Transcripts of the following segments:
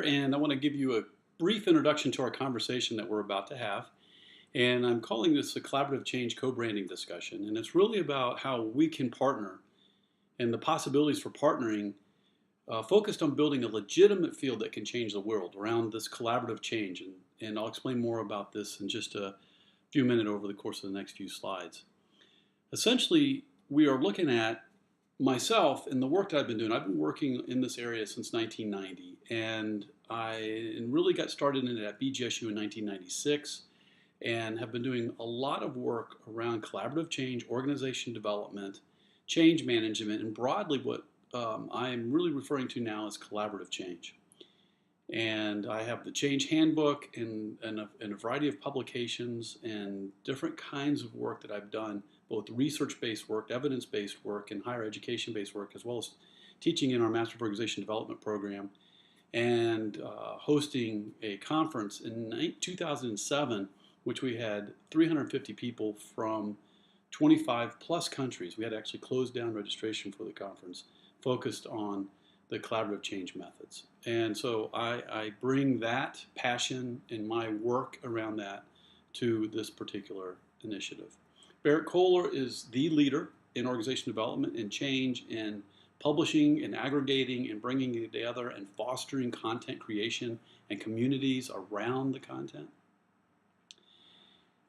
And I want to give you a brief introduction to our conversation that we're about to have. And I'm calling this a collaborative change co-branding discussion. And it's really about how we can partner and the possibilities for partnering focused on building a legitimate field that can change the world around this collaborative change. And I'll explain more about this in just a few minutes over the course of the next few slides. Essentially, we are looking at myself and the work that I've been doing. I've been working in this area since 1990, and I really got started in it at BGSU in 1996 and have been doing a lot of work around collaborative change, organization development, change management, and broadly what I'm really referring to now as collaborative change. And I have the Change Handbook and a variety of publications and different kinds of work that I've done, both research-based work, evidence-based work, and higher education-based work, as well as teaching in our Master of Organization Development program, and hosting a conference in 2007, which we had 350 people from 25 plus countries. We had to actually close down registration for the conference, focused on the collaborative change methods. And so I bring that passion and my work around that to this particular initiative. Barrett Kohler is the leader in organization development and change and publishing and aggregating and bringing it together and fostering content creation and communities around the content.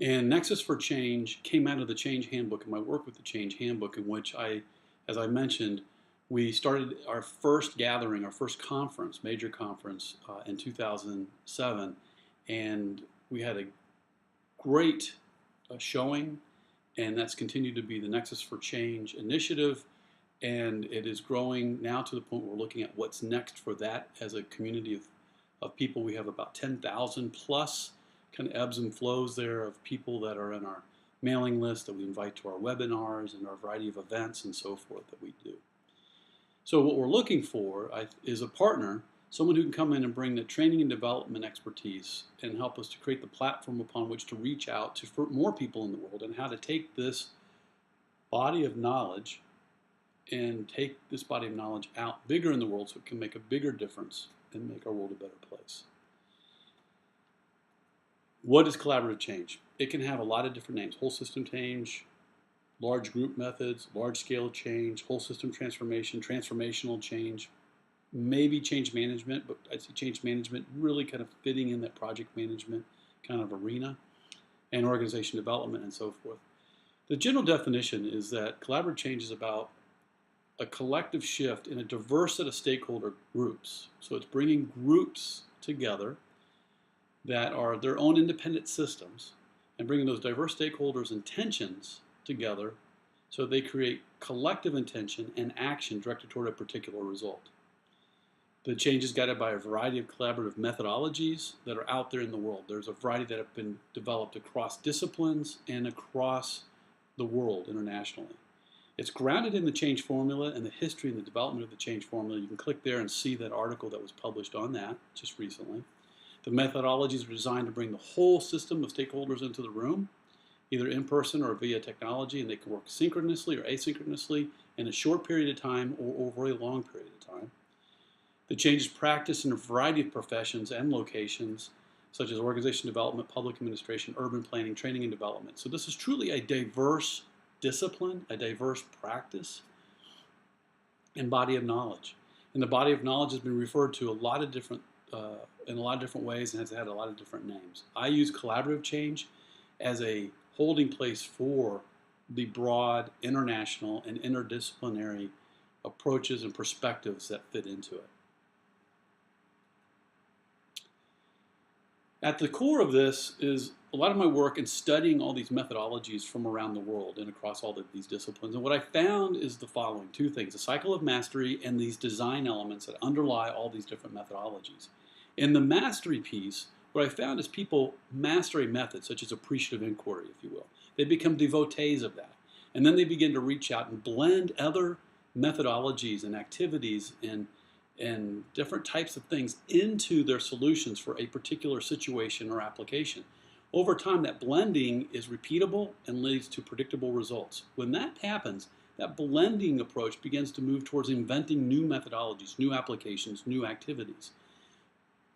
And Nexus for Change came out of the Change Handbook and my work with the Change Handbook, in which as I mentioned, we started our first gathering, our first conference, major conference, in 2007, and we had a great showing, and that's continued to be the Nexus for Change initiative, and it is growing now to the point where we're looking at what's next for that as a community of people. We have about 10,000 plus kind of ebbs and flows there of people that are in our mailing list that we invite to our webinars and our variety of events and so forth that we do. So what we're looking for is a partner, someone who can come in and bring the training and development expertise and help us to create the platform upon which to reach out to more people in the world, and how to take this body of knowledge and take this body of knowledge out bigger in the world so it can make a bigger difference and make our world a better place. What is collaborative change? It can have a lot of different names: whole system change, large group methods, large-scale change, whole system transformation, transformational change, maybe change management, but I see change management really kind of fitting in that project management kind of arena, and organization development and so forth. The general definition is that collaborative change is about a collective shift in a diverse set of stakeholder groups. So it's bringing groups together that are their own independent systems and bringing those diverse stakeholders' intentions together so they create collective intention and action directed toward a particular result. The change is guided by a variety of collaborative methodologies that are out there in the world. There's a variety that have been developed across disciplines and across the world internationally. It's grounded in the change formula and the history and the development of the change formula. You can click there and see that article that was published on that just recently. The methodologies are designed to bring the whole system of stakeholders into the room, either in person or via technology, and they can work synchronously or asynchronously in a short period of time or over a long period of time. The change is practiced in a variety of professions and locations, such as organization development, public administration, urban planning, training and development. So this is truly a diverse discipline, a diverse practice, and body of knowledge. And the body of knowledge has been referred to in a lot of different ways and has had a lot of different names. I use collaborative change as a holding place for the broad international and interdisciplinary approaches and perspectives that fit into it. At the core of this is a lot of my work in studying all these methodologies from around the world and across all of these disciplines. And what I found is the following two things: a cycle of mastery and these design elements that underlie all these different methodologies. In the mastery piece, what I found is people master a method, such as appreciative inquiry, if you will. They become devotees of that. And then they begin to reach out and blend other methodologies and activities and different types of things into their solutions for a particular situation or application. Over time, that blending is repeatable and leads to predictable results. When that happens, that blending approach begins to move towards inventing new methodologies, new applications, new activities.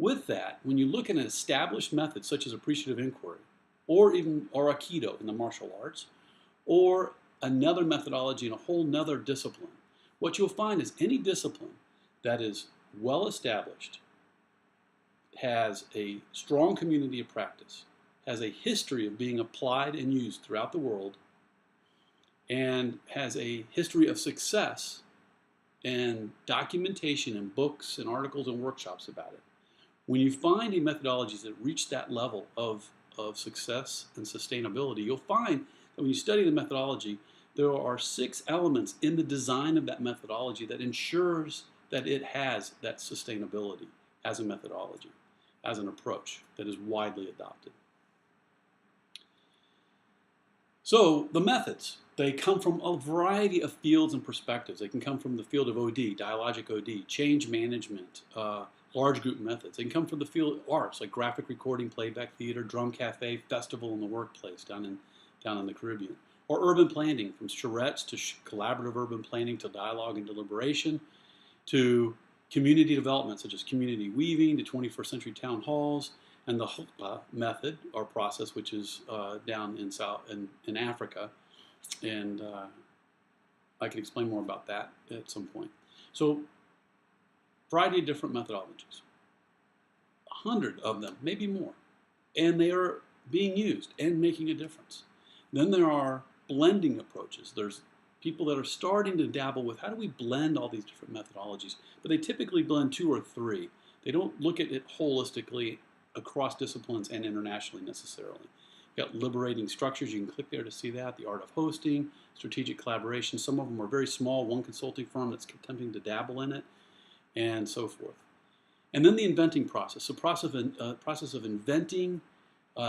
With that, when you look at an established method such as appreciative inquiry, or Aikido in the martial arts, or another methodology in a whole nother discipline, what you'll find is any discipline that is well established, has a strong community of practice, has a history of being applied and used throughout the world, and has a history of success and documentation in books and articles and workshops about it. When you find a methodologies that reach that level of success and sustainability, you'll find that when you study the methodology, there are 6 elements in the design of that methodology that ensures that it has that sustainability as a methodology, as an approach that is widely adopted. So the methods, they come from a variety of fields and perspectives. They can come from the field of OD, dialogic OD, change management, large group methods. They can come from the field of arts, like graphic recording, playback theater, drum cafe, festival in the workplace down in the Caribbean. Or urban planning, from charrettes to collaborative urban planning to dialogue and deliberation, to community development, such as community weaving, to 21st century town halls, and the Hokpa method, or process, which is down in Africa. And I can explain more about that at some point. So, variety of different methodologies. 100 of them, maybe more. And they are being used and making a difference. Then there are blending approaches. There's people that are starting to dabble with how do we blend all these different methodologies, but they typically blend 2 or 3. They don't look at it holistically across disciplines and internationally necessarily. You've got liberating structures. You can click there to see that. The art of hosting, strategic collaboration. Some of them are very small, one consulting firm that's attempting to dabble in it, and so forth. And then the inventing process. So process of inventing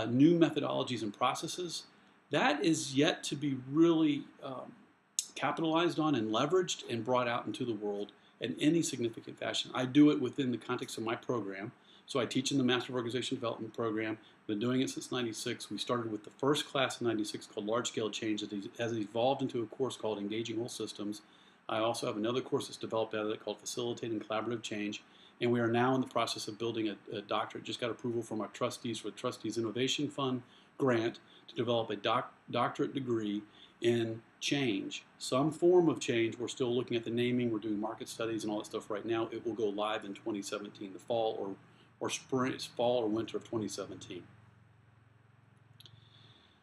new methodologies and processes. That is yet to be really capitalized on and leveraged and brought out into the world in any significant fashion. I do it within the context of my program. So I teach in the Master of Organization Development program. I've been doing it since '96. We started with the first class in '96 called Large Scale Change. It has evolved into a course called Engaging Whole Systems. I also have another course that's developed out of it called Facilitating Collaborative Change. And we are now in the process of building a doctorate. Just got approval from our trustees for the Trustees Innovation Fund grant to develop a doctorate degree in change, some form of change. We're still looking at the naming. We're doing market studies and all that stuff right now. It will go live in 2017, the fall or spring, fall or winter of 2017.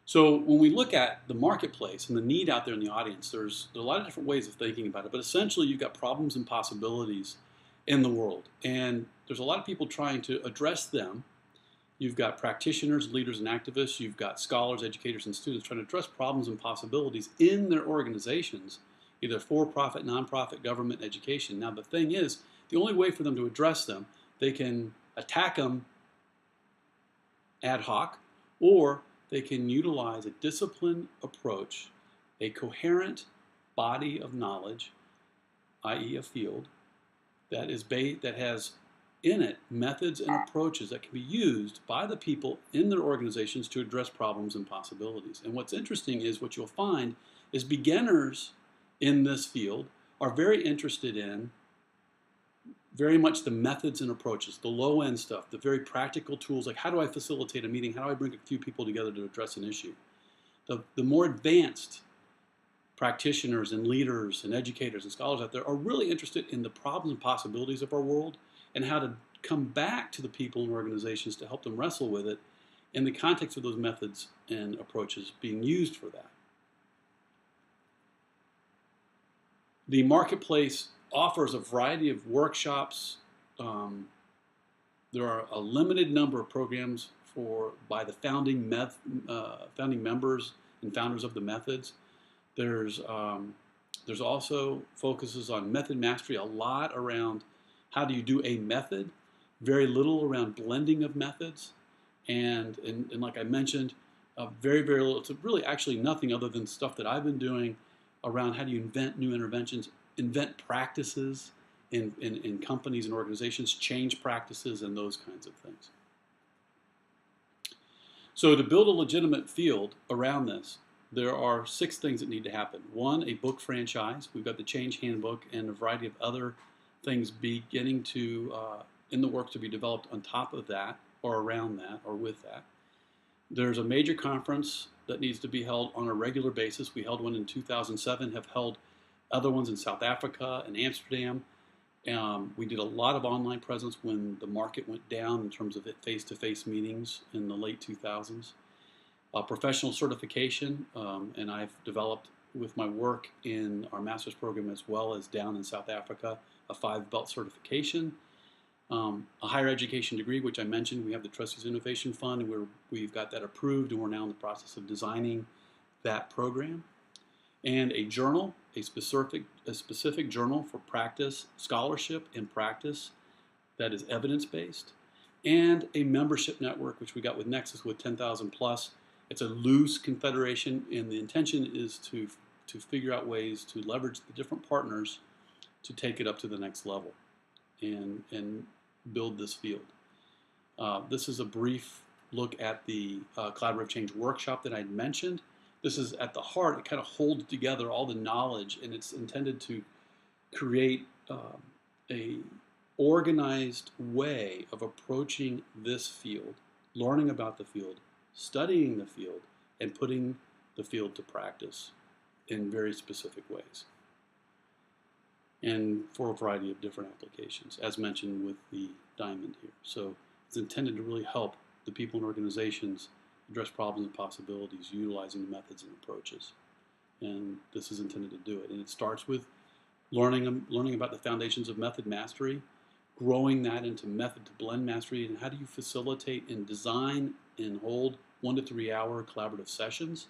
So when we look at the marketplace and the need out there in the audience, there's a lot of different ways of thinking about it, but essentially you've got problems and possibilities in the world, and there's a lot of people trying to address them. You've got practitioners, leaders, and activists. You've got scholars, educators, and students trying to address problems and possibilities in their organizations, either for-profit, nonprofit, government, education. Now, the thing is, the only way for them to address them, they can attack them ad hoc, or they can utilize a disciplined approach, a coherent body of knowledge, i.e. a field, that has in it methods and approaches that can be used by the people in their organizations to address problems and possibilities. And what's interesting is what you'll find is beginners in this field are very interested in very much the methods and approaches, the low-end stuff, the very practical tools, like how do I facilitate a meeting, how do I bring a few people together to address an issue. The more advanced practitioners and leaders and educators and scholars out there are really interested in the problems and possibilities of our world and how to come back to the people and organizations to help them wrestle with it in the context of those methods and approaches being used for that. The marketplace offers a variety of workshops. There are a limited number of programs by the founding members and founders of the methods. There's also focuses on method mastery, a lot around how do you do a method, very little around blending of methods, and like I mentioned, very, very little. It's really actually nothing other than stuff that I've been doing around how do you invent new interventions, invent practices in companies and organizations, change practices, and those kinds of things. So to build a legitimate field around this, there are 6 things that need to happen. 1, a book franchise. We've got the Change Handbook and a variety of other things beginning to in the works to be developed on top of that, or around that, or with that. There's a major conference that needs to be held on a regular basis. We held one in 2007, have held other ones in South Africa and Amsterdam. We did a lot of online presence when the market went down in terms of face-to-face meetings in the late 2000s. Professional certification, and I've developed with my work in our master's program as well as down in South Africa, a 5-belt certification. A higher education degree, which I mentioned, we have the Trustees Innovation Fund, and we've got that approved, and we're now in the process of designing that program. And a journal, a specific journal for practice, scholarship and practice that is evidence-based, and a membership network, which we got with NEXUS with 10,000 plus. It's a loose confederation, and the intention is to figure out ways to leverage the different partners to take it up to the next level and build this field. This is a brief look at the Collaborative Change workshop that I mentioned. This is at the heart, it kind of holds together all the knowledge, and it's intended to create a organized way of approaching this field, learning about the field, studying the field, and putting the field to practice in very specific ways, and for a variety of different applications, as mentioned with the diamond here. So it's intended to really help the people and organizations address problems and possibilities utilizing the methods and approaches. And this is intended to do it. And it starts with learning about the foundations of method mastery, growing that into method to blend mastery, and how do you facilitate and design and hold 1 to 3 hour collaborative sessions.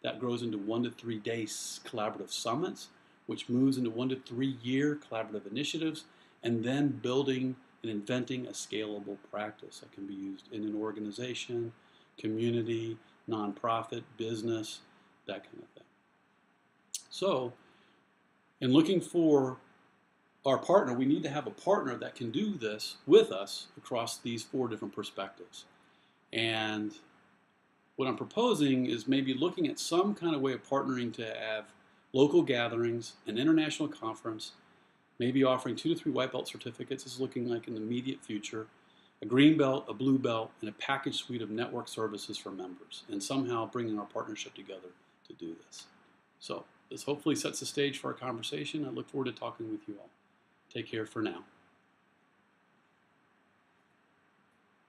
That grows into 1 to 3 day collaborative summits, which moves into 1 to 3 year collaborative initiatives, and then building and inventing a scalable practice that can be used in an organization, community, nonprofit, business, that kind of thing. So, in looking for our partner, we need to have a partner that can do this with us across these 4 different perspectives. And what I'm proposing is maybe looking at some kind of way of partnering to have local gatherings, an international conference, maybe offering 2 to 3 white belt certificates is looking like in the immediate future, a green belt, a blue belt, and a package suite of network services for members, and somehow bringing our partnership together to do this. So this hopefully sets the stage for our conversation. I look forward to talking with you all. Take care for now.